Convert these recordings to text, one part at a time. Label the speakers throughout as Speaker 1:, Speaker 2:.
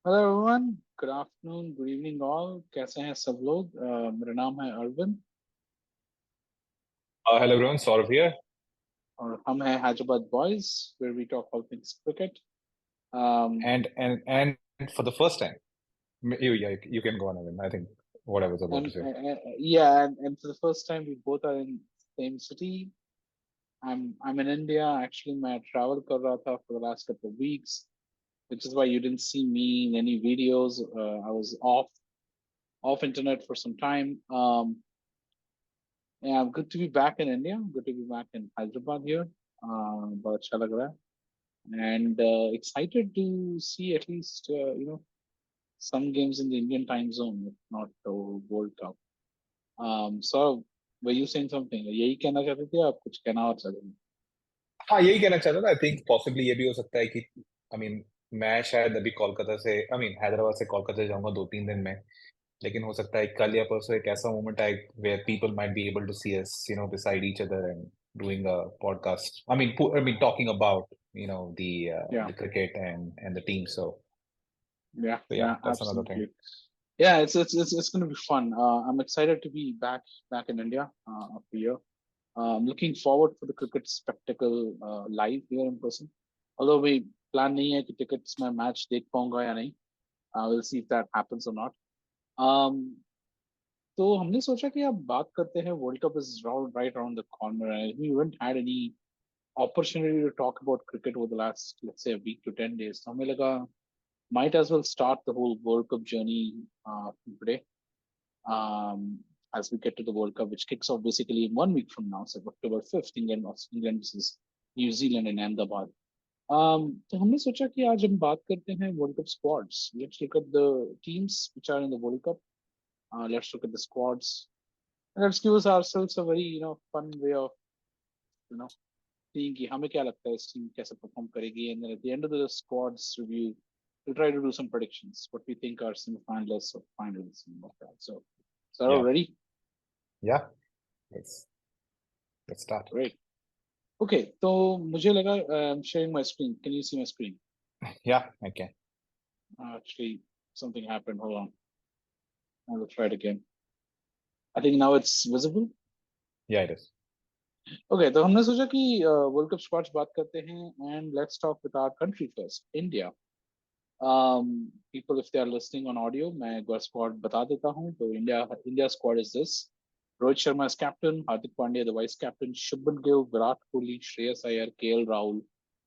Speaker 1: Hello everyone, good afternoon, good evening all. कैसे हैं सब लोग? मेरा नाम है Arvind
Speaker 2: Hello everyone, Saurav here.
Speaker 1: और हम हैं Hyderabad boys, where we talk all things cricket.
Speaker 2: And for the first time, you can go on, Arvind. I think what I was about to
Speaker 1: and
Speaker 2: say.
Speaker 1: yeah, and for the first time we both are in same city. I'm in India. Actually, मैं travel कर रहा था for the last couple of weeks, which is why you didn't see me in any videos. I was off internet for some time. Yeah, good to be back in India. Good to be back in Hyderabad here. बहुत अच्छा लग रहा है and excited to see at least some games in the Indian time zone, if not the World Cup. So were you saying something? यही कहना चाहते थे, आप कुछ कहना और चाहते थे?
Speaker 2: हाँ, यही कहना चाहता था। आई थिंक पॉसिबली ये भी हो सकता है कि आई मीन मैं शायद अभी कोलकाता से हैदराबाद से कोलकाता जाऊंगा 2-3 दिन में। लेकिन हो सकता है कल या परसों एक ऐसा मोमेंट आए where people might be able to see us beside each other and doing a podcast. I mean talking about
Speaker 1: Yeah,
Speaker 2: the cricket and the team.
Speaker 1: yeah,
Speaker 2: So yeah,
Speaker 1: yeah,
Speaker 2: that's another thing.
Speaker 1: absolutely. Yeah, it's going to be fun. I'm excited to be back in India after a year. I'm looking forward for the cricket spectacle live here in person. Although we plan नहीं है कि tickets में match देख पाऊंगा या नहीं. We'll see if that happens or not. Um, तो हमने सोचा कि अब बात करते हैं, world cup is right around the corner and we haven't had any opportunity to talk about cricket over the last, let's say, a week to 10 days. So हमें लगा might as well start the whole World Cup journey today, as we get to the World Cup, which kicks off basically in 1 week from now, so October 5th, England versus New Zealand in Ahmedabad. तो हमने सोचा कि आज हम बात करते हैं world cup squads. Let's look at the teams which are in the World Cup. Let's look at the squads. Let's give ourselves a very fun way of you know seeing कि हमें क्या लगता है इस टीम कैसे perform करेगी, and then at the end of the squads review we'll try to do some predictions what we think are semi-finalists or finalists and like that. So
Speaker 2: Yeah,
Speaker 1: ready?
Speaker 2: yeah. Let's start.
Speaker 1: Great. Okay, तो मुझे लगा I'm sharing my screen. Can you see my screen?
Speaker 2: Yeah, I can.
Speaker 1: Actually, something happened. Hold on. I'll try it again. I think now it's visible.
Speaker 2: Yeah, it is.
Speaker 1: Okay, तो हमने सोचा कि world cup squads बात करते हैं and let's talk with our country first, India. People, if they are listening on audio, मैं एक बार squad बता देता हूँ. तो India squad is this: Rohit Sharma as captain, Hardik Pandya the vice captain, Shubman Gill, Virat Kohli, Shreyas Iyer, KL Rahul,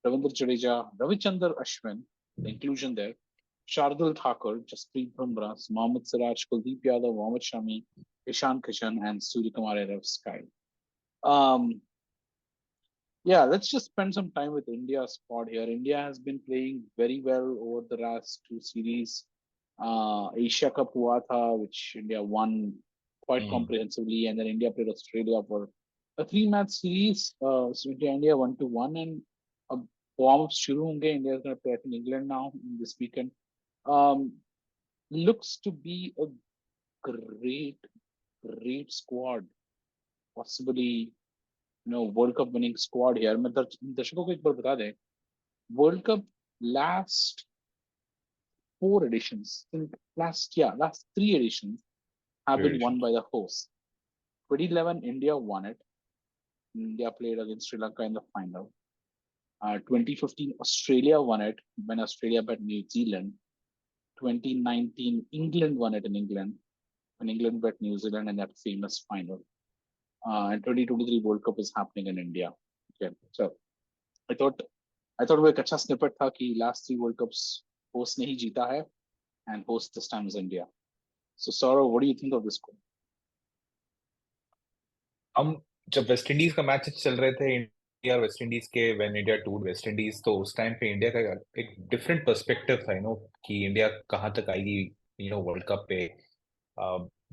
Speaker 1: Ravindra Jadeja, Ravichandra Ashwin, the inclusion there, Shardul Thakur, Jasprit Bumrah, Mohammed Siraj, Kuldeep Yadav, Mohammed Shami, Ishan Kishan and Suryakumar Yadav sky. um yeah, let's just spend some time with India's squad here. India has been playing very well over the last two series. Asia Cup hua tha, which India won quite
Speaker 2: Mm.
Speaker 1: comprehensively, and then India played Australia for a three-match series. So India 1-1, and a warm-ups shuru honge. India is going to play, I think, England now in this weekend. Um, Looks to be a great, great squad. Possibly world cup winning squad यार. मैं दर्शकों को एक बार बता दें, world cup last four editions, last three editions have been won
Speaker 2: Relations.
Speaker 1: by the host. 2011 India won it. India played against Sri Lanka in the final. 2015 Australia won it when Australia beat New Zealand. 2019 England won it in England when England beat New Zealand in that famous final. And 2023 World Cup is happening in India. Okay, so I thought I thought वो एक अच्छा snippet था कि last three world cups host नहीं जीता है and host this time is India. So Saurav, what do you think of this score?
Speaker 2: हम जब वेस्ट इंडीज का मैच चल रहे थे, इंडिया वेस्ट इंडीज के, when India tour West Indies, तो उस टाइम पे इंडिया का एक डिफरेंट पर्सपेक्टिव था कि इंडिया कहाँ तक आएगी वर्ल्ड कप पे।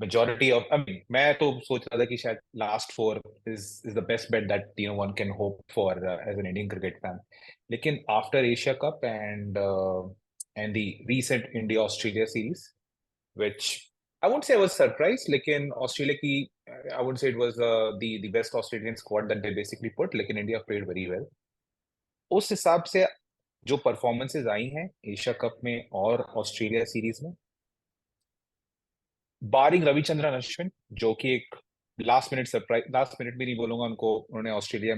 Speaker 2: मेजोरिटी ऑफ मैं तो सोच रहा था कि शायद last four is the best bet that one can hope for as an Indian cricket fan. लेकिन after Asia cup and the recent India Australia series, which I won't say I was surprised, लेकिन Australia की I wouldn't say it was the best Australian squad that they basically put, लेकिन India played very well. उस हिसाब से जो performances आई हैं Asia cup में और ऑस्ट्रेलिया सीरीज में, बारिंग रविचंद्रन अश्विन, जो कि एक लास्ट मिनट भी नहीं बोलूंगा उनको, उन्होंने ऑस्ट्रेलिया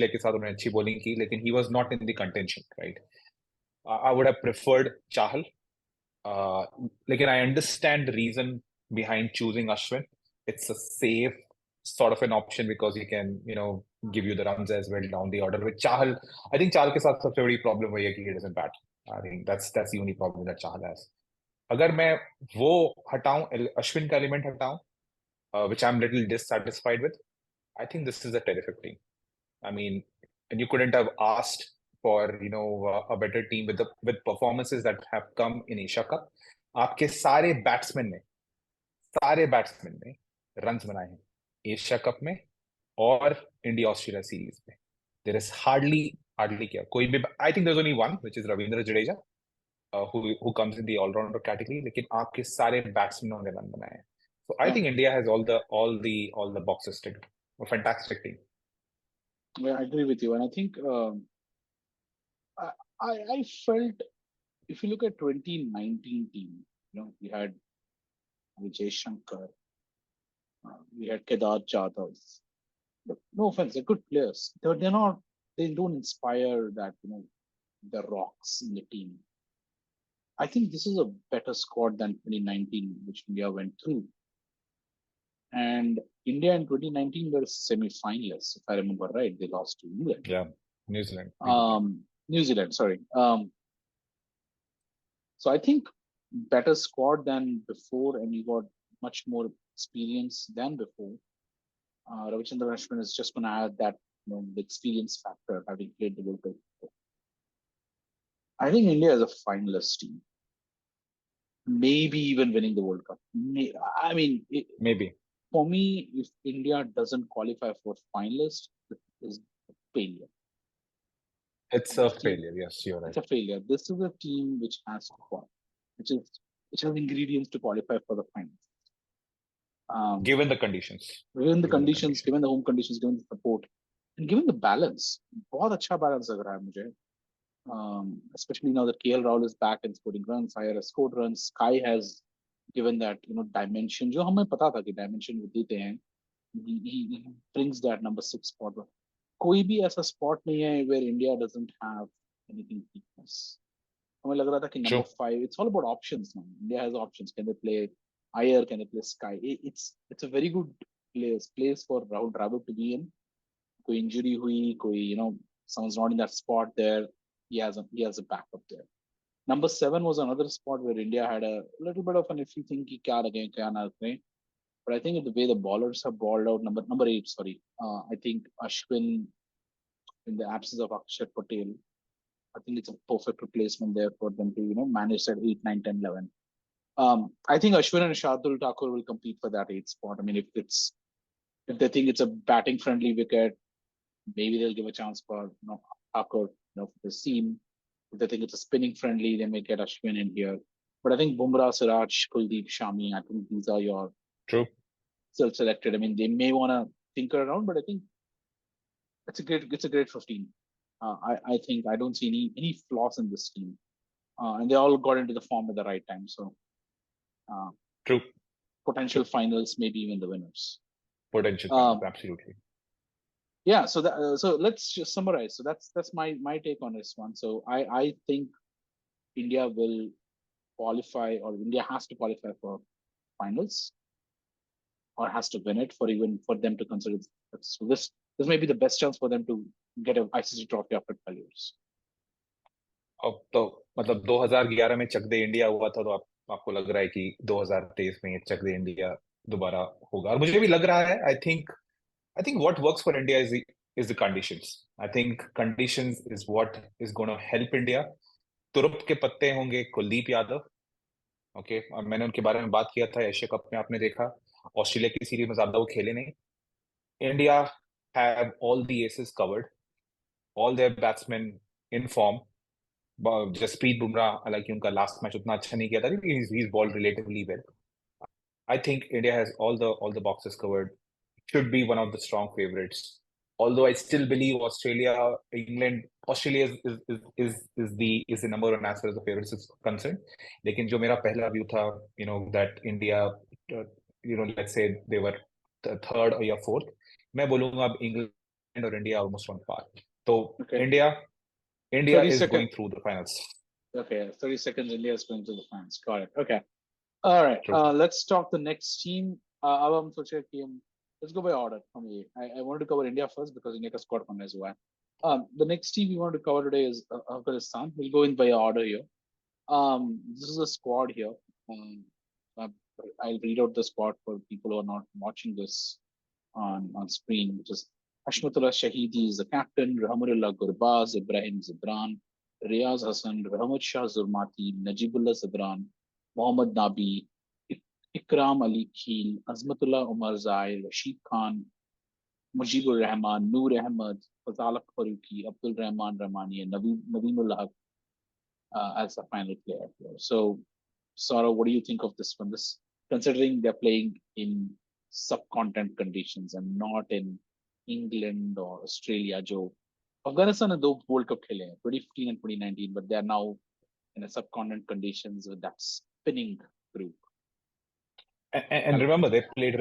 Speaker 2: के साथ उन्होंने अच्छी बॉलिंग की, लेकिन he was not in the contention, right? I would have preferred Chahal, लेकिन I understand the reason behind choosing Ashwin. It's a safe sort of an option because he can, give you the runs as well down the order. With Chahal, I think Chahal के साथ सबसे बड़ी problem वही है कि he doesn't bat. I think that's the only problem that Chahal has. अगर मैं वो हटाऊं, अश्विन का एलिमेंट हटाऊं, which I'm little dissatisfied with, I think this is a terrific team. I mean, and you couldn't have asked for a better team with performances that have come in Asia Cup. आपके सारे batsman ने runs बनाए हैं Asia cup में और India Australia series में. There is hardly क्या कोई भी. I think there is only one which is Ravindra Jadeja, who comes in the all-rounder category, लेकिन आपके सारे बैट्समैनों ने रन बनाए हैं. So I
Speaker 1: Yeah,
Speaker 2: think India has all the boxes ticked. A fantastic team.
Speaker 1: yeah, I agree with you, and I think I, I felt if you look at 2019 team, we had Vijay Shankar, we had Kedar Jadhav. But no offense, they're good players. They're not. They don't inspire that the rocks in the team. I think this is a better squad than 2019, which India went through. And India in 2019 were semi-finalists, if I remember right. They lost to England.
Speaker 2: Yeah, New Zealand.
Speaker 1: New Zealand, sorry. So I think better squad than before, and you got much more experience than before. Ravichandran Ashwin is just going to add that the experience factor, having played the World Cup before. I think India is a finalist team, maybe even winning the World Cup. I mean,
Speaker 2: Maybe.
Speaker 1: For me, if India doesn't qualify for finalist, it is a failure.
Speaker 2: It's a failure. Yes, you're right.
Speaker 1: It's a failure. This is a team which has which has ingredients to qualify for the finals.
Speaker 2: Given the conditions.
Speaker 1: Given the conditions, given the home conditions, given the support, and given the balance. बहुत अच्छा balance लग रहा है मुझे. Especially now that KL Rahul is back and scoring runs, Iyer has scored runs. Sky has given that dimension. जो हमें पता था कि dimension वो देते हैं. He brings that number 6 spot. कोई भी ऐसा spot नहीं है where India doesn't have anything weakness. हमें लग रहा था कि number 5. It's all about options now. India has options. Can they play Iyer? Can they play Sky? It's a very good place for Rahul Dravid to be in. कोई injury हुई, कोई someone's not in that spot there. He has a backup there. Number 7 was another spot where India had a little bit of an iffy thing कि क्या रखें क्या ना रखें. But I think the way the ballers have balled out, number 8, sorry. I think Ashwin, in the absence of Akshat Patel, I think it's a perfect replacement there for them to manage that 8, 9, 10, 11. I think Ashwin and Shardul Thakur will compete for that 8th spot. I mean, if they think it's a batting friendly wicket, maybe they'll give a chance for Thakur for the seam. If they think it's a spinning friendly, they may get Ashwin in here. But I think Bumrah, Siraj, Kuldeep, Shami, I think these are your self-selected. I mean, they may want to tinker around, but I think it's a great 15. I think I don't see any flaws in this team, and they all got into the form at the right time. So, potential finals, maybe even the winners.
Speaker 2: Potential finals, absolutely.
Speaker 1: Yeah. So let's just summarize. So that's my take on this one. So I think India will qualify, or India has to qualify for finals, or has to win it for them to consider it. So this may be the best chance for them to get an ICC trophy after 12 years.
Speaker 2: अब तो मतलब 2011 में चक दे India हुआ था, तो आपको लग रहा है कि 2023 में चक दे इंडिया दोबारा होगा, और मुझे भी लग रहा है. I think what works for India is the conditions. I think conditions is what is going to help India. तुरुप के पत्ते होंगे कुलदीप यादव. ओके, और मैंने उनके बारे में बात किया था एशिया कप में, आपने देखा. ऑस्ट्रेलिया की सीरीज में ज्यादा वो खेले नहीं. India have all the aces covered, all their batsman in form. Jasprit Bumrah, हालांकि उनका लास्ट मैच उतना अच्छा नहीं किया था, लेकिन he is bowled relatively well. I think India has all the boxes covered. Should be one of the strong favorites. although I still believe Australia is the number one as far as the favorites is concerned. लेकिन जो मेरा पहला view था, that India, let's say they were third or fourth, मैं बोलूंगा अब England और India almost on par. तो
Speaker 1: Okay.
Speaker 2: India
Speaker 1: 30
Speaker 2: is
Speaker 1: seconds.
Speaker 2: going through the finals.
Speaker 1: Okay, 30 seconds. India is going to the finals. Got it. Okay. All right.
Speaker 2: True.
Speaker 1: Let's talk the next team. अब हम सोचे कि हम let's go by order. I wanted to cover India first because India का squad come as well. The next team we want to cover today is Afghanistan. We'll go in by order here. This is a squad here. Uh, I'll read out the squad for people who are not watching this on screen, which is Hashmatullah Shahidi is the captain, Rahmanullah Gurbaz, Ibrahim Zibran, Riaz Hassan, Rahmat Shah Zurmati, Najibullah Zibran, Mohammad Nabi, Ikram Ali Khil, Azmatullah Umar Zair, Rashid Khan, Mujibur Rahman, Noor Ahmad, Fazalak Faruqi, Abdul Rahman Rahmani, and Naveenullah as the final player here. So, Sara, what do you think of this one? This, considering they're playing in subcontinent conditions and not in England or Australia, जो Afghanistan ने दो World Cup खेले हैं 2015 and 2019, but they are now in a subcontinent conditions with that spinning group.
Speaker 2: And remember, they played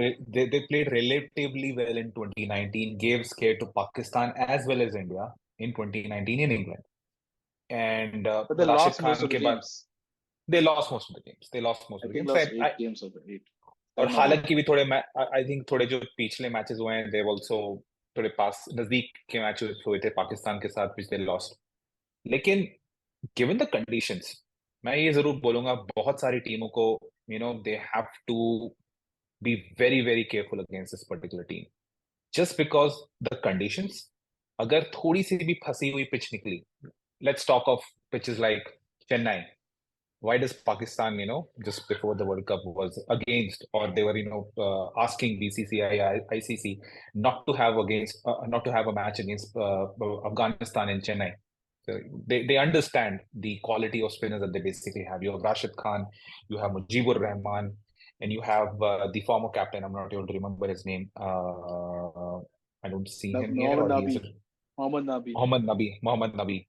Speaker 2: relatively well in 2019, gave scare to Pakistan as well as India in 2019 in England. And
Speaker 1: But they
Speaker 2: Rashid
Speaker 1: lost
Speaker 2: Khan
Speaker 1: most of the
Speaker 2: के बाद
Speaker 1: games.
Speaker 2: they lost most of the games.
Speaker 1: I think lost 8 games of the 8.
Speaker 2: और
Speaker 1: 7 or 8.
Speaker 2: हालांकि भी थोड़े I think थोड़े जो पिछले matches हुए हैं दे आल्सो थोड़े पास नजदीक के मैचेस हुए थे पाकिस्तान के साथ which they lost. लेकिन given the conditions, मैं ये जरूर बोलूंगा बहुत सारी टीमों को they have to be very very careful against this particular team just because the conditions. अगर थोड़ी सी भी फंसी हुई पिच निकली, let's talk of pitches like Chennai. Why does Pakistan, just before the World Cup was against, or they were, asking BCCI, ICC not to have a match against Afghanistan in Chennai. So they understand the quality of spinners that they basically have. You have Rashid Khan, you have Mujibur Rahman, and you have the former captain. I'm not able to remember his name. I don't see him here. Or he is Mohammad Nabi.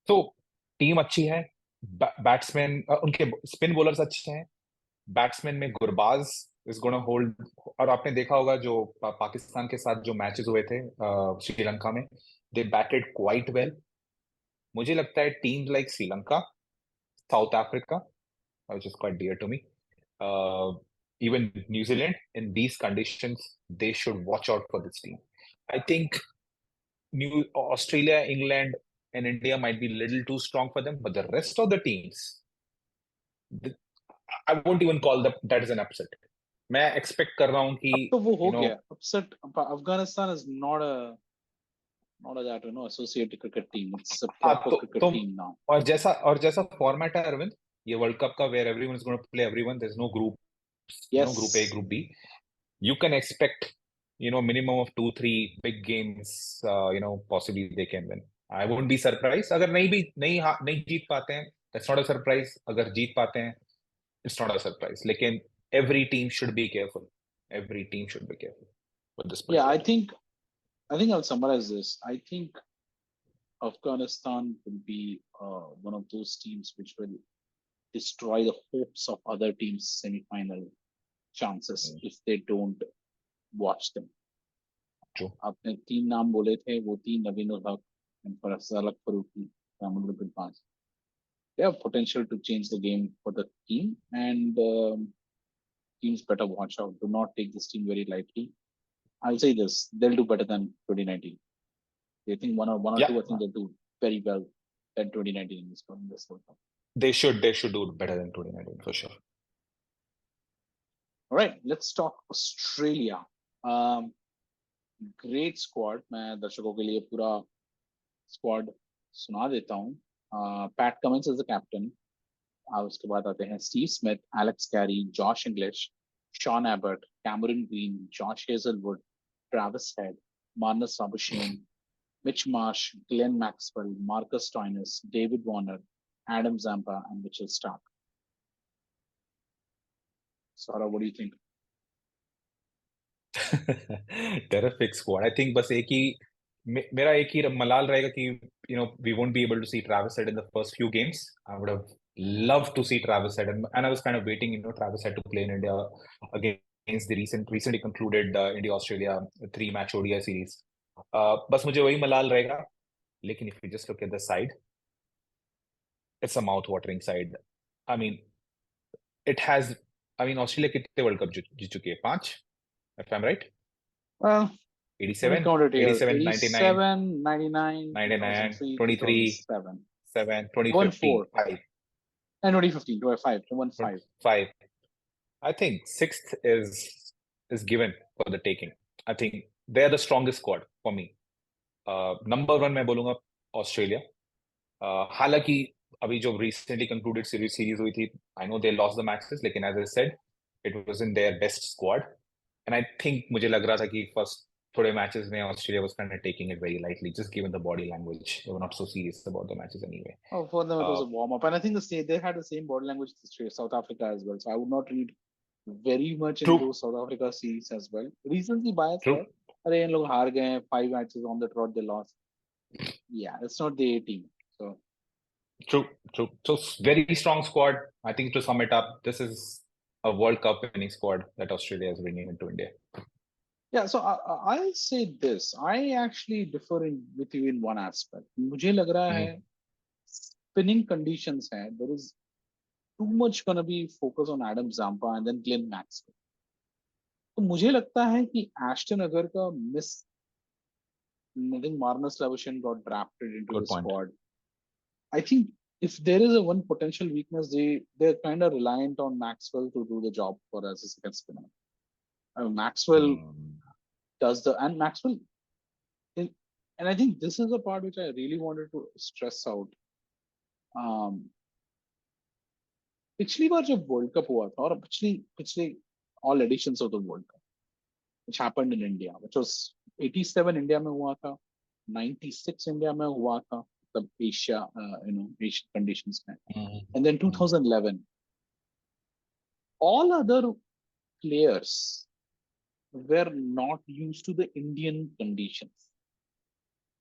Speaker 2: तो team अच्छी है, batsman उनके spin bowlers अच्छे हैं, batsman में Gurbaz is gonna hold. और आपने देखा होगा जो पाकिस्तान के साथ जो मैचेस हुए थे श्रीलंका में, दे बैटेड क्वाइट वेल. मुझे लगता है teams like Sri Lanka, south Africa, which is quite dear to me, even New Zealand, in these conditions they should watch out for this team. I think Australia, England and India might be a little too strong for them, but the rest of the teams, I won't even call that as an upset. मैं expect कर रहा हूँ कि
Speaker 1: तो वो हो गया upset. Afghanistan is not a that associated cricket team. It's a proper cricket team now.
Speaker 2: और जैसा फॉर्मेट है अरविंद, ये वर्ल्ड कप का, where everyone is going to play everyone, there's no group, group A, group B. You can expect minimum of 2-3 big games, possibly they can win. I won't be surprised अगर नहीं जीत पाते हैं. That's not a surprise. अगर जीत पाते हैं, it's not a surprise. लेकिन every team should be careful. Every team should be careful with this.
Speaker 1: Yeah, I think I'll summarize this. I think Afghanistan will be one of those teams which will destroy the hopes of other teams' semi-final chances if they don't watch them.
Speaker 2: True.
Speaker 1: आपने 3 नाम बोले थे, वो 3 नवीनुल हक and Fazalak Faruqi, Rahmanullah Gurbaz. They have potential to change the game for the team, and teams better watch out. Do not take this team very lightly. I'll say this: they'll do better than 2019. They think one or two. I think they'll do very well than 2019 in this World Cup.
Speaker 2: They should do better than 2019 for sure.
Speaker 1: All right, let's talk Australia. Great squad. मैं दर्शकों के लिए पूरा squad सुना देता हूँ. Pat Cummins is the captain. उसके बाद आते हैं Steve Smith, Alex Carey, Josh Inglis, Sean Abbott, Cameron Green, Josh Hazlewood, Travis Head, Marnus Labuschagne, Mitch Marsh, Glenn Maxwell, Marcus Stoinis, David Warner, Adam Zampa and Mitchell Starc. Sara, what do you think?
Speaker 2: Terrific squad. I think बस एक ही मेरा एक ही मलाल रहेगा कि we won't be able to see Travis Head in the first few games. I would have loved to see Travis Head, and I was kind of waiting, Travis Head to play in India against the recently concluded India Australia 3-match ODI series. बस मुझे वही मलाल रहेगा. लेकिन if you just look at the side, it's a mouth-watering side. I mean, it has. I mean, Australia कितने World Cup जीत चुकी है? 5, if I'm right.
Speaker 1: Well, let me
Speaker 2: 87,
Speaker 1: count it here.
Speaker 2: 87, 99,
Speaker 1: 87, 99,
Speaker 2: 99,
Speaker 1: 2003,
Speaker 2: 23,
Speaker 1: 2007.
Speaker 2: 7,
Speaker 1: They won
Speaker 2: 2015,
Speaker 1: 4.
Speaker 2: 5,
Speaker 1: And 2015, 5. They won 5.
Speaker 2: 5. I think sixth is given for the taking. I think they're the strongest squad for me. Number one मैं बोलूंगा Australia. हालांकि अभी जो recently concluded series हुई थी, I know they lost the matches, लेकिन as I said, it was in their best squad. And I think मुझे लग रहा था कि first थोड़े matches में Australia was kind of taking it very lightly, just given the body language. They were not so serious about the matches anyway.
Speaker 1: Oh, for them it was
Speaker 2: Uh,
Speaker 1: a warm up, and I think they had the same body language as South Africa as well. So I would not read very much into
Speaker 2: true,
Speaker 1: South Africa series as well. Recently bias
Speaker 2: true,
Speaker 1: है. अरे इन लोग हार गए हैं, 5 matches on the trot they lost. Yeah, it's not the A team. So
Speaker 2: true, true. So very strong squad. I think to sum it up, this is a World Cup winning squad that Australia is bringing into India.
Speaker 1: yeah, so I'll say this. I actually differ with you in one aspect. मुझे लग रहा है spinning conditions है. There is too much gonna be focus on Adam Zampa and then Glenn Maxwell. तो मुझे लगता है कि एस्टन अगर का miss I think Marnus Lavashin got drafted into the
Speaker 2: Good point.
Speaker 1: squad. I think if there is a one potential weakness, they're kind of reliant on Maxwell to do the job for as a second spinner. Maxwell does and Maxwell, and I think this is a part which I really wanted to stress out. पिछली बार जब world cup हुआ था और पिछले all editions of the World Cup, which happened in India, which was 87 India में हुआ था, 96 India में हुआ था, the Asia, Asian conditions में, and then 2011. All other players were not used to the Indian conditions.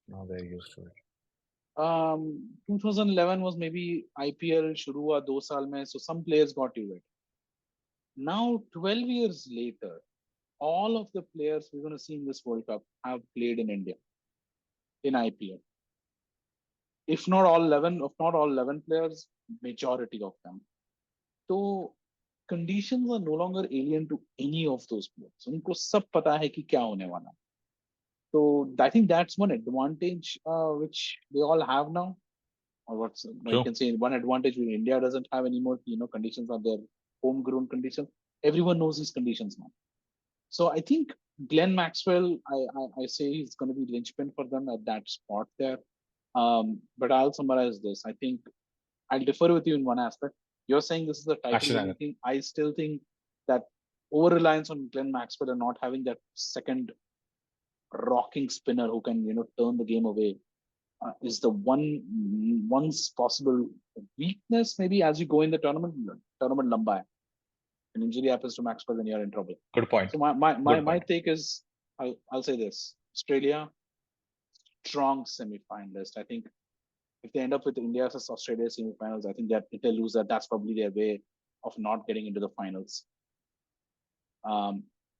Speaker 2: Now they're used to it.
Speaker 1: 2011 was maybe IPL शुरू हुआ 2 साल में, so some players got to it. Now 12 years later, all of the players we're going to see in this World Cup have played in India in IPL. If not all 11 players, majority of them. So conditions are no longer alien to any of those players. उनको सब पता है कि क्या होने वाला. So I think that's one advantage which they all have now. Or you can say one advantage which India doesn't have anymore. Conditions are their homegrown conditions. Everyone knows these conditions now. So I think Glenn Maxwell, I say he's going to be linchpin for them at that spot there. But I'll summarize this. I think I'll differ with you in one aspect. You're saying this is a title-winning thing. I still think that over-reliance on Glenn Maxwell and not having that second rocking spinner who can, turn the game away is the one possible weakness. Maybe as you go in the tournament lamba hai. An injury happens to Maxwell, then you're in trouble.
Speaker 2: Good point.
Speaker 1: So my take is, I'll say this: Australia, strong semi-finalist. I think if they end up with India versus Australia semi-finals, I think that if they lose that, that's probably their way of not getting into the finals.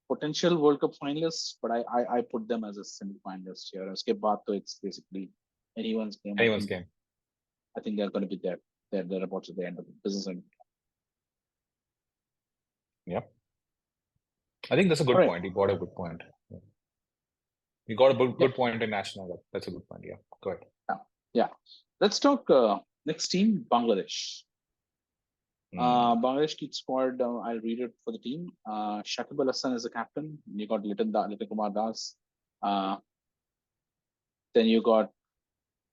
Speaker 1: Potential World Cup finalists, but I put them as a semi-finalist here. Uske baad to it's basically anyone's game. I think they're going to be there. They're about to the end of the business.
Speaker 2: Yeah. I think that's a good point. You got a good point. You got a good point in national. That's a good point. Yeah. Go ahead.
Speaker 1: Yeah. Let's talk next team, Bangladesh. Bangladesh squad, I'll read it for the team. Shakib Al Hassan is the captain. You got Litan Kumar Das. Then you got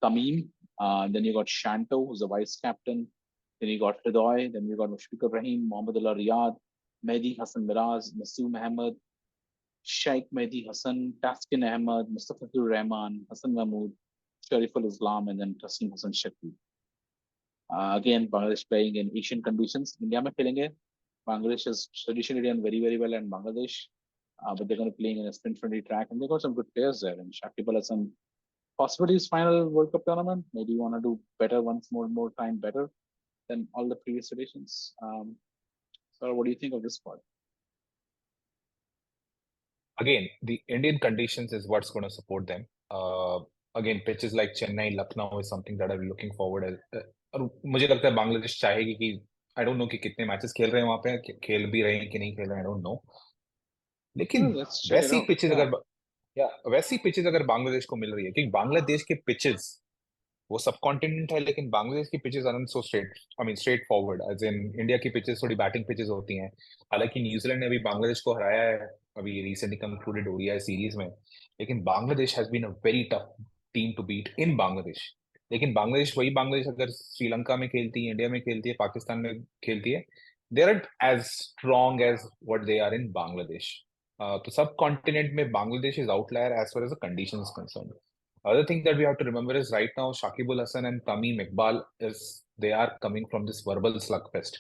Speaker 1: Tamim. Then you got Shanto, who's the vice captain. Then you got Hridoy. Then you got Mushfiq Ibrahim, Mohammedullah Riyad, Mehdi Hassan Miraz, Naseem Ahmed, Sheikh Mehdi Hassan, Taskin Ahmed, Mustafizur Rahman, Hassan Mahmood, Shariful Islam, and then Tassim Hassan Shakib. Again, Bangladesh playing in Asian conditions. India mein khelenge. Bangladesh has traditionally done very, very well in Bangladesh, but they're going to be playing in a sprint-friendly track, and they got some good players there. And Shakib Al Hassan possibilities final World Cup tournament. Maybe you want to do better once more time better than all the previous editions. So what do you think of this squad?
Speaker 2: Again, the Indian conditions is what's going to support them. Again, pitches like Chennai, Lucknow is something that I'm looking forward और मुझे लगता है बांग्लादेश चाहेगी कि I don't know कि कितने matches खेल रहे हैं वहां पे खेल भी रहे हैं कि नहीं खेल रहे हैं आई डोंट नो लेकिन
Speaker 1: Well, let's check it
Speaker 2: वैसी
Speaker 1: out.
Speaker 2: Pitches
Speaker 1: Yeah.
Speaker 2: अगर या वैसी पिचेस अगर बांग्लादेश को मिल रही है क्योंकि बांग्लादेश के पिचेस वो सब कॉन्टिनेंट है लेकिन बांग्लादेश की pitches are so straight I mean straightforward as in India की पिचेस थोड़ी बैटिंग पिचेस होती हैं हालांकि न्यूजीलैंड ने अभी बांग्लादेश को हराया है अभी रिसेंटली कंक्लूडेड ओडीआई सीरीज में लेकिन Bangladesh has been a very tough team to beat in Bangladesh लेकिन बांग्लादेश वही बांग्लादेश अगर श्रीलंका में खेलती है इंडिया में खेलती है पाकिस्तान में खेलती है they are as strong as what they are in Bangladesh तो सब कॉन्टिनेंट में Bangladesh is outlier as far as the condition is concern other thing that we have to remember is right now Shakibul Hasan and Tamim Iqbal is they are coming from this verbal slugfest.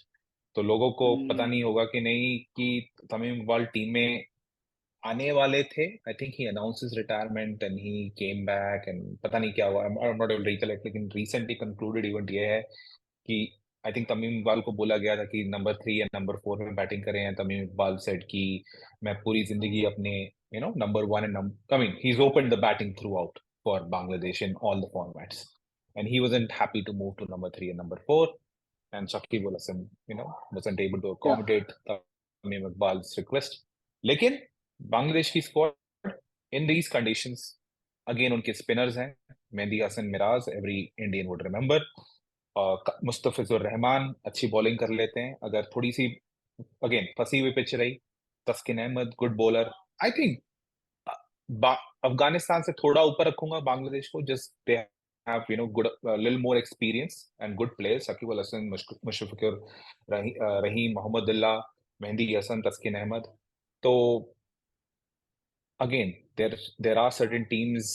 Speaker 2: तो लोगों को पता नहीं होगा कि नहीं कि Tamim Iqbal team में आने वाले थे I think he announce his retirement and he came back and पता नहीं क्या हुआ I am not able recollect लेकिन रिसेंटली कंक्लूडेड इवेंट ये है कि आई थिंक तमीम इकबाल को बोला गया था कि नंबर 3 या नंबर 4 में बैटिंग करें एंड तमीम इकबाल सेड कि मैं पूरी जिंदगी अपने number 1 and number I mean he is open the batting through out for Bangladesh in all the formats. And he wasn't happy to move to number 3 and number 4. And Shakib Al Hasan, wasn't able to
Speaker 1: Yeah.
Speaker 2: accommodate Tamim Iqbal's request. लेकिन बांग्लादेश की squad in these conditions, again उनके spinners हैं Mehidy Hasan Miraz every Indian would remember Mustafizur Rahman अच्छी bowling कर लेते हैं अगर थोड़ी सी अगेन फंसी हुई पिच रही Taskin Ahmed good bowler I think Afghanistan से थोड़ा ऊपर रखूंगा बांग्लादेश को just they have good little more experience and good players Shakib Al Hasan Mushfiqur Rahim Mahmudullah Mehidy Hasan Taskin Ahmed तो again there are certain teams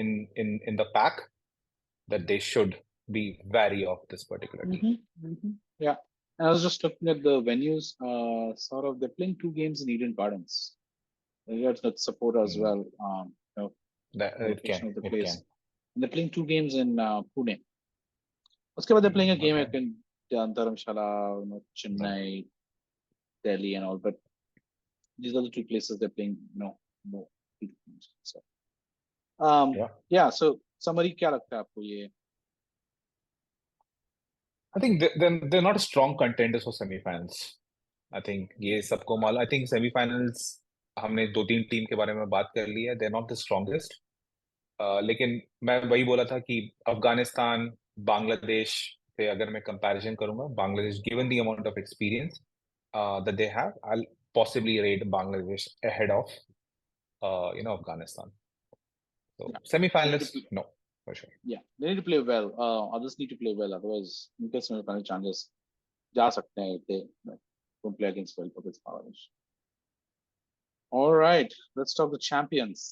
Speaker 2: in the pack that they should be wary of this particular team.
Speaker 1: Yeah. And I was just looking at the venues. Sort of, they're playing 2 games in Eden Gardens. That support as well.
Speaker 2: It can.
Speaker 1: Of the
Speaker 2: It
Speaker 1: place.
Speaker 2: can.
Speaker 1: And they're playing 2 games in Pune. Uske baad they're playing a game
Speaker 2: Okay.
Speaker 1: in Dharamshala, Chennai, Delhi, and all. But these are the 2 places they're playing. More. So, yeah. So, summary, क्या लगता है आपको ये?
Speaker 2: I think they're not strong contenders for semifinals. I think ये सबको मालूम. I think semifinals हमने 2-3 team के बारे में बात कर ली है. They're not the strongest. लेकिन मैं वही बोला था कि अफगानिस्तान बांग्लादेश से अगर मैं कंपैरिजन करूंगा Bangladesh given the amount of experience that they have I'll possibly rate Bangladesh ahead of Afghanistan. So semi-finalists, no, for sure.
Speaker 1: Yeah, they need to play well. Others need to play well. Otherwise, उनके semi-final chances जा सकते हैं if they don't play against well against Bangladesh. All right, let's talk the champions.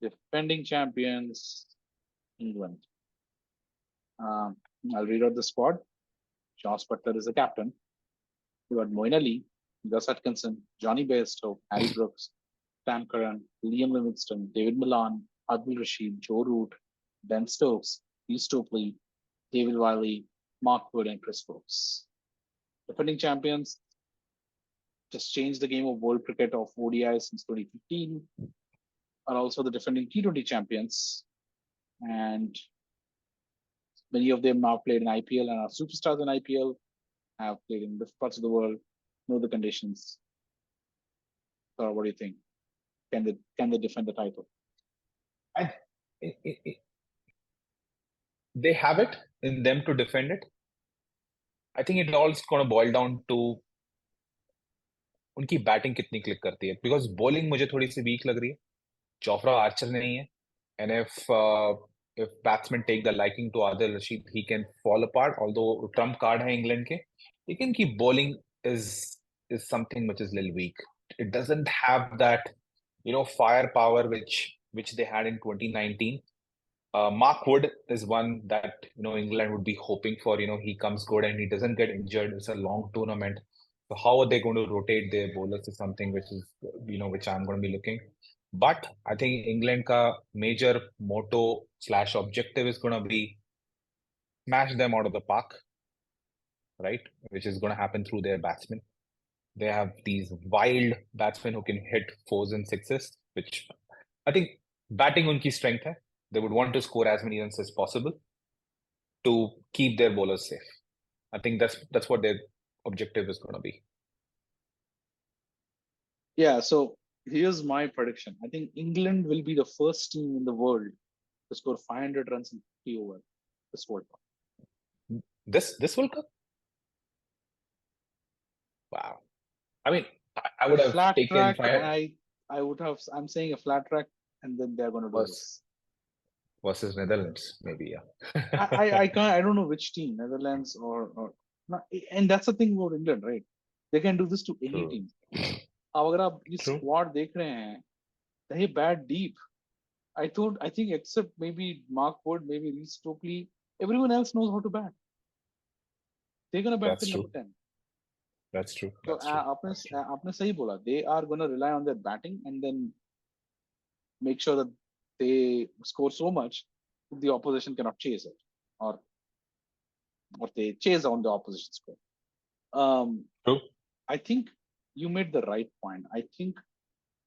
Speaker 1: Defending champions, England. I'll read out the squad. Josh Butler is the captain. You got Moeen Ali, Gus Atkinson, Johnny Bairstow, Harry Brooks, Stan Curran, Liam Livingston, David Milan, Adil Rashid, Joe Root, Ben Stokes, Hugh Stokely, David Wiley, Mark Wood, and Chris Brooks. Defending champions just changed the game of world cricket of ODI since 2015, are also the defending T20 champions. And many of them now played in IPL and are superstars in IPL, have played in different parts of the world, know the conditions. So what do you think? Can they defend the title?
Speaker 2: They have it in them to defend it. I think it all is going to boil down to उनकी batting कितनी click करती है because bowling मुझे थोड़ी सी week लग रही है Jofra Archer नहीं है and if batsmen take the liking to Adil Rashid, he can fall apart. Although trump card है इंग्लैंड के, लेकिन की bowling is something which is little weak. It doesn't have that firepower which they had in 2019. Mark Wood is one that England would be hoping for. He comes good and he doesn't get injured. It's a long tournament. So how are they going to rotate their bowlers is something which is which I'm going to be looking. But I think England ka major motto slash objective is going to be smash them out of the park, right? Which is going to happen through their batsmen. They have these wild batsmen who can hit fours and sixes, which I think batting unki strength hai. They would want to score as many runs as possible to keep their bowlers safe. I think that's what their objective is going to be.
Speaker 1: Yeah, so here's my prediction. I think England will be the first team in the world to score 500 runs in 50 overs this World Cup.
Speaker 2: This World Cup? Wow. I mean, I
Speaker 1: A
Speaker 2: would have
Speaker 1: flat
Speaker 2: taken
Speaker 1: track,
Speaker 2: fire
Speaker 1: I would have. I'm saying a flat track, and then they're going to do this.
Speaker 2: versus Netherlands, maybe, yeah.
Speaker 1: I can't. I don't know which team, Netherlands or not, and that's the thing about England, right? They can do this to any
Speaker 2: True.
Speaker 1: team. अब अगर आप ये
Speaker 2: True.
Speaker 1: squad देख रहे हैं, they bat deep. I think except maybe Mark Wood, maybe Reece Stokely, everyone else knows how to bat. They're gonna bat
Speaker 2: That's
Speaker 1: till
Speaker 2: true.
Speaker 1: number 10.
Speaker 2: That's true.
Speaker 1: So
Speaker 2: That's true. That's true.
Speaker 1: आपने सही बोला. They are gonna rely on their batting and then make sure that they score so much that the opposition cannot chase it, or they chase on the opposition score.
Speaker 2: True.
Speaker 1: I think you made the right point. I think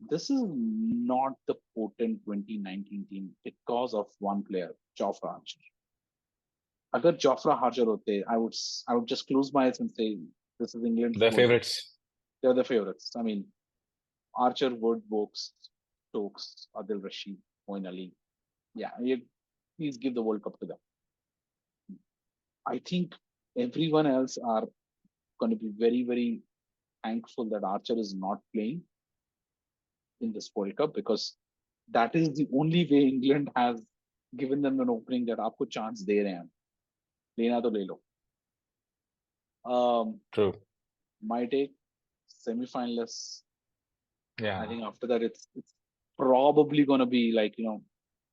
Speaker 1: this is not the potent 2019 team because of one player, Jofra Archer. Agar Jofra Archer hote, I would just close my eyes and say this is England's
Speaker 2: Their
Speaker 1: World Cup.
Speaker 2: favorites.
Speaker 1: They're the favorites. I mean, Archer, Wood, Vokes, Stokes, Adil Rashid, Moin Ali. Yeah, please give the World Cup to them. I think everyone else are going to be very, very thankful that Archer is not playing in this World Cup, because that is the only way England has given them an opening that आपको chance दे रहे हैं, लेना तो ले लो.
Speaker 2: True.
Speaker 1: My take, semi-finalists.
Speaker 2: Yeah.
Speaker 1: I think after that it's probably going to be like,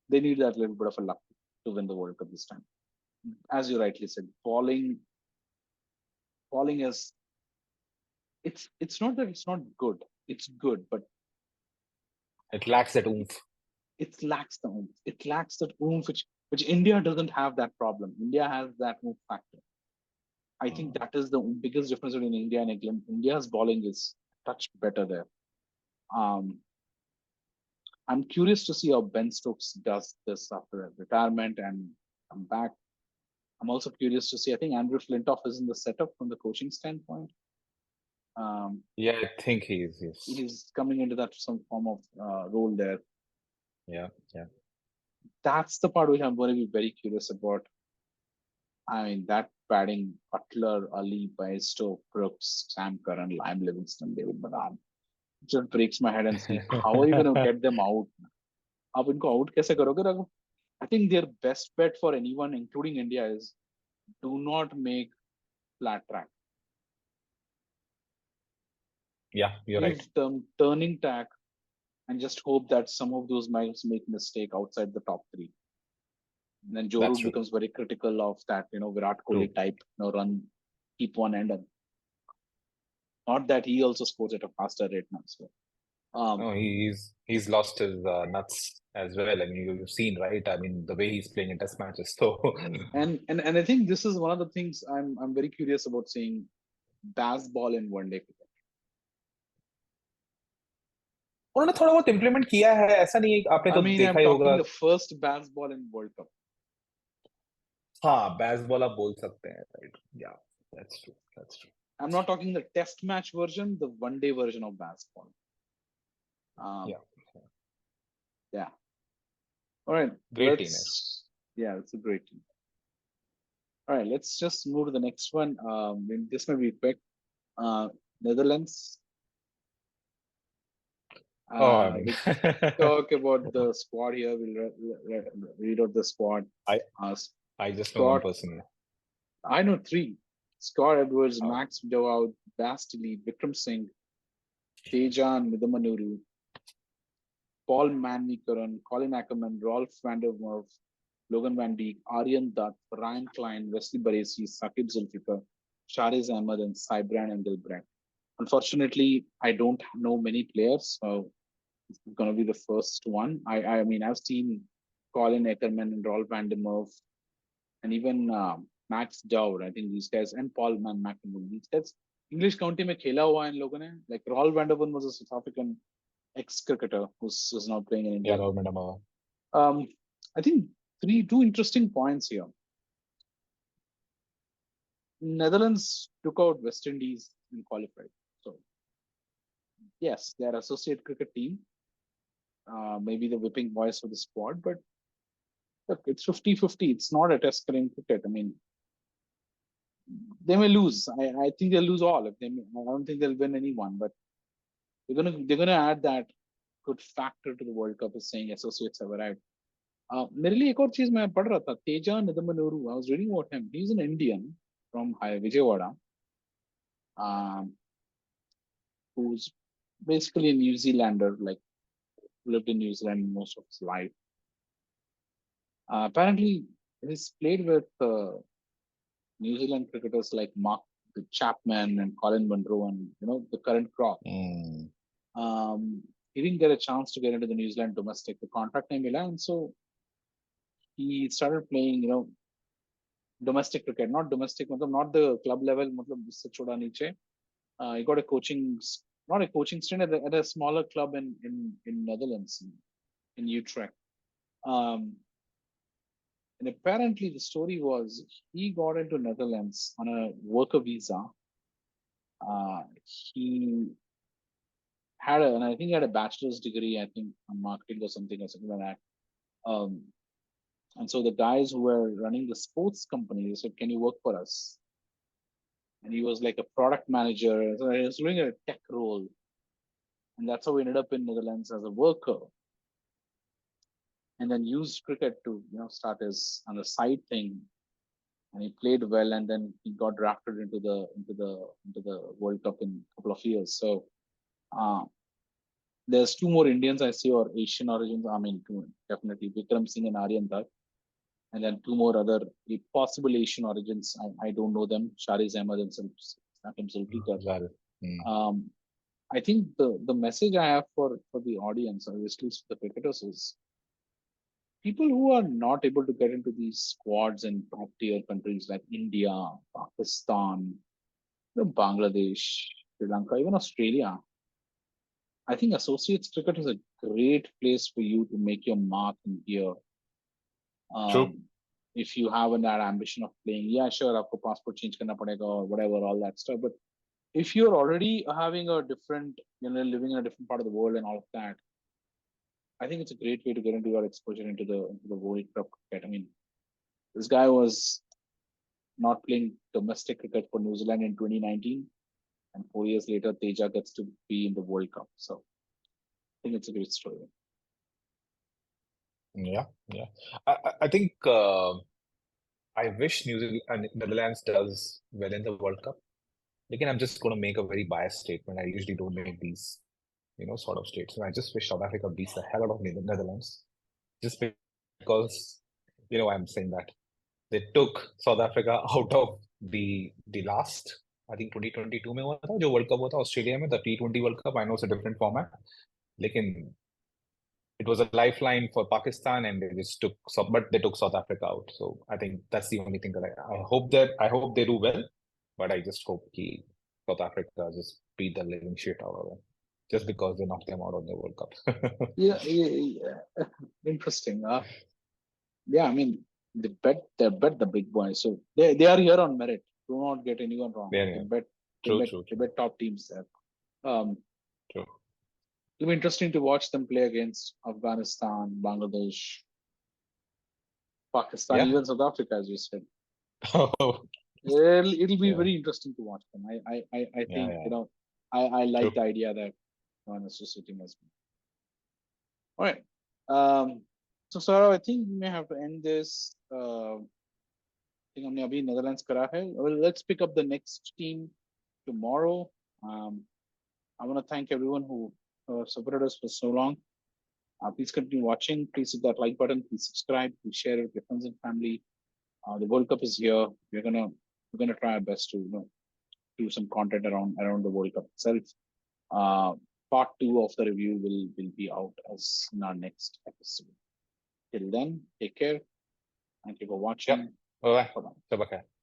Speaker 1: they need that little bit of a luck to win the World Cup this time. As you rightly said, falling is, it's not that it's not good. It's good, but
Speaker 2: it lacks that oomph.
Speaker 1: It lacks the oomph. It lacks that oomph, which India doesn't have that problem. India has that oomph factor. I think that is the biggest difference between India and England. India's bowling is touch better there. I'm curious to see how Ben Stokes does this after retirement and come back. I'm also curious to see. I think Andrew Flintoff is in the setup from the coaching standpoint.
Speaker 2: Yeah, I think
Speaker 1: he's coming into that some form of role there.
Speaker 2: Yeah.
Speaker 1: That's the part which I'm going to be very curious about. I mean, that batting, Butler, Ali, Bairstow, Brooks, Sam Curran, Lime Livingston, David Madan, just breaks my head and see how are you going to get them out? आप इनको out कैसे करोगे Raghu? I think their best bet for anyone, including India, is do not make flat track.
Speaker 2: Yeah, you're right.
Speaker 1: Give them turning tack and just hope that some of those might make mistake outside the top three. And then Joe Root becomes very critical of that, Virat Kohli type, run, keep one end. And not that he also scores at a faster rate now. So,
Speaker 2: no, he's lost his nuts as well. I mean, you've seen, right? I mean, the way he's playing in test matches. So,
Speaker 1: and I think this is one of the things I'm very curious about seeing baseball in one day cricket.
Speaker 2: उन्होंने थोड़ा बहुत implement किया है, ऐसा नहीं है, आपने तो देखा ही होगा.
Speaker 1: The first baseball in World Cup.
Speaker 2: हाँ, baseball आप बोल सकते हैं, right? Yeah, that's true.
Speaker 1: I'm not talking the test match version, the one day version of baseball. Yeah. All right.
Speaker 2: Great team.
Speaker 1: Yeah, it's a great team. All right, let's just move to the next one. This may be quick. Netherlands. We'll talk about the squad here. We'll read out the squad.
Speaker 2: I just know one person.
Speaker 1: I know three. Scott Edwards, Max Dowout, Bastily, Vikram Singh, Tejan Midamanuru, Paul Manikaran, Colin Ackerman, Rolf van der Merwe, Logan Van Dijk, Aryan Dutt, Ryan Klein, Wesley Baresi, Saqib Zulfikar, Shariz Ahmed, and Cybran Engelbrecht. Unfortunately, I don't know many players, so it's going to be the first one. I mean, I've seen Colin Eckerman and Rolf van der Merwe, and even Max Dowd. I think these guys and Paul McNamara. These guys English county में खेला हुआ है इन लोगों ने. Like Rolf van der Merwe was a South African ex-cricketer who's now playing in
Speaker 2: Yeah,
Speaker 1: India.
Speaker 2: Rahul Mandama.
Speaker 1: I think two interesting points here. Netherlands took out West Indies and qualified. So yes, their associate cricket team, maybe the whipping boys for the squad, but look, it's 50-50. It's not a test cricket. I mean, they may lose. I think they'll lose all. If they, I don't think they'll win anyone, but they're gonna add that good factor to the World Cup is saying associates have arrived. मेरे लिए एक और चीज मैं पढ़ रहा था Teja निदमनूरू. I was reading about him. He's an Indian from Vijayawada, who's basically a New Zealander, like lived in New Zealand most of his life. Apparently, he's played with New Zealand cricketers like Mark Chapman and Colin Munro and the current crop. He didn't get a chance to get into the New Zealand domestic. The contract named Milan, and so he started playing, domestic cricket, not domestic, not the club level, इससे छोटा नीचे. He got a not a coaching stint at a smaller club in Netherlands, in Utrecht. And apparently the story was he got into Netherlands on a worker visa. He had and I think he had a bachelor's degree, I think, on marketing or something like that. And so the guys who were running the sports company, they said, "Can you work for us?" And he was like a product manager. So he was doing a tech role. And that's how he ended up in Netherlands as a worker. And then used cricket to, start his on the side thing. And he played well, and then he got drafted into the World Cup in a couple of years. So there's two more Indians I see, or Asian origins. I mean, definitely Vikram Singh and Aryan Dutt, and then two more other possible Asian origins. I don't know them. Shariz Ahmed and Sakim Zulfikar. I think the message I have for the audience, or at least the cricketers, is people who are not able to get into these squads in top tier countries like India, Pakistan, Bangladesh, Sri Lanka, even Australia. I think associates cricket is a great place for you to make your mark in here.
Speaker 2: True.
Speaker 1: If you have that ambition of playing, yeah, sure, आपको passport change करना पड़ेगा or whatever, all that stuff. But if you're already having a different, living in a different part of the world and all of that, I think it's a great way to get into your exposure into the World Cup cricket. I mean, this guy was not playing domestic cricket for New Zealand in 2019, and 4 years later, Teja gets to be in the World Cup. So I think it's a great story.
Speaker 2: Yeah. I think I wish Netherlands does well in the World Cup. Again, I'm just going to make a very biased statement. I usually don't make these, sort of statements. I just wish South Africa beats the hell out of Netherlands, just because, I'm saying that they took South Africa out of the last, I think 2022 में हुआ था जो World Cup हुआ था Australia में, the T20 World Cup. I know it's a different format, लेकिन it was a lifeline for Pakistan, and but they took South Africa out. So I think that's the only thing that I hope they do well, but I just hope South Africa just beat the living shit out of them, just because they knocked them out of the World Cup.
Speaker 1: yeah. Interesting. Yeah, I mean, they bet the big boys, so they are here on merit. Do not get anyone wrong.
Speaker 2: Yeah.
Speaker 1: They bet top teams there.
Speaker 2: True.
Speaker 1: It'll be interesting to watch them play against Afghanistan, Bangladesh, Pakistan, even South Africa, as you said. It'll be very interesting to watch them. I think I like the idea that an associating as well. All right. So Sarah, I think we may have to end this. I think हमने अभी Netherlands करा है. Well, let's pick up the next team tomorrow. I want to thank everyone who supported us for so long. Please continue watching. Please hit that like button. Please subscribe. Please share it with your friends and family. The World Cup is here. We're gonna try our best to do some content around the World Cup itself. Part 2 of the review will be out as in our next episode. Till then, take care. Thank you for
Speaker 2: Yep.
Speaker 1: watching.
Speaker 2: Bye-bye.
Speaker 1: Bye-bye.
Speaker 2: Sabak hai.